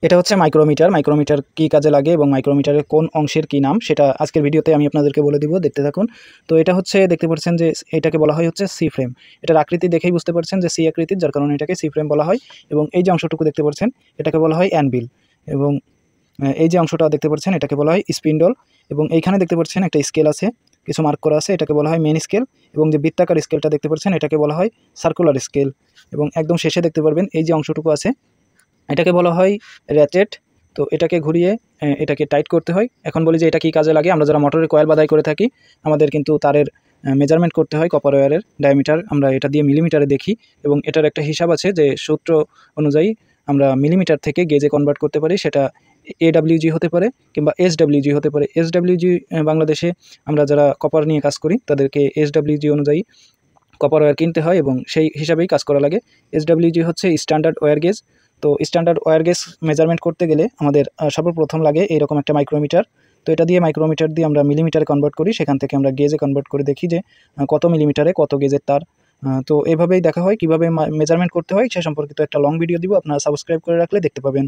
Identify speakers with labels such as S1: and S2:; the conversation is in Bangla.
S1: এটা হচ্ছে মাইক্রোমিটার। মাইক্রোমিটার কী কাজে লাগে এবং মাইক্রোমিটারের কোন অংশের কী নাম সেটা আজকের ভিডিওতে আমি আপনাদেরকে বলে দিব, দেখতে থাকুন। তো এটা হচ্ছে দেখতে পাচ্ছেন যে এটাকে বলা হয় হচ্ছে সি ফ্রেম। এটার আকৃতি দেখেই বুঝতে পারছেন যে সি আকৃতির, যার কারণে এটাকে সি ফ্রেম বলা হয়। এবং এই যে অংশটুকু দেখতে পাচ্ছেন এটাকে বলা হয় অ্যানভিল। এবং এই যে অংশটা দেখতে পাচ্ছেন এটাকে বলা হয় স্পিন্ডল। এবং এইখানে দেখতে পাচ্ছেন একটা স্কেল আছে, কিছু মার্ক করা আছে, এটাকে বলা হয় মেন স্কেল। এবং যে বৃত্তাকার স্কেলটা দেখতে পাচ্ছেন এটাকে বলা হয় সার্কুলার স্কেল। এবং একদম শেষে দেখতে পারবেন এই যে অংশটুকু আছে এটাকে বলা হয় র্যাচেট। তো এটাকে ঘুরিয়ে এটাকে টাইট করতে হয়। এখন বলি যে এটা কী কাজে লাগে। আমরা যারা মোটরের কয়েল বাদাই করে থাকি, আমাদের কিন্তু তারের মেজারমেন্ট করতে হয় কপার ওয়্যারের ডায়ামিটার, আমরা এটা দিয়ে মিলিমিটারে দেখি। এবং এটার একটা হিসাব আছে যে সূত্র অনুযায়ী আমরা মিলিমিটার থেকে গেজে কনভার্ট করতে পারি, সেটা AWG হতে পারে কিংবা SWG হতে পারে। SWG বাংলাদেশে আমরা যারা কপার নিয়ে কাজ করি তাদেরকে SWG অনুযায়ী কপার ওয়্যার কিনতে হয় এবং সেই হিসাবেই কাজ করা লাগে। SWG হচ্ছে স্ট্যান্ডার্ড ওয়্যার গেজ। তো স্ট্যান্ডার্ড ওয়্যার গেজ মেজারমেন্ট করতে গেলে আমাদের সর্বপ্রথম লাগে এইরকম একটা মাইক্রোমিটার। তো এটা দিয়ে মাইক্রোমিটার দিয়ে আমরা মিলিমিটারে কনভার্ট করি, সেখান থেকে আমরা গেজে কনভার্ট করে দেখি যে কত মিলিমিটারে কত গেজের তার। তো এভাবেই দেখা হয় কীভাবে মেজারমেন্ট করতে হয় সে সম্পর্কিত একটা লং ভিডিও দিব, আপনারা সাবস্ক্রাইব করে রাখলে দেখতে পাবেন।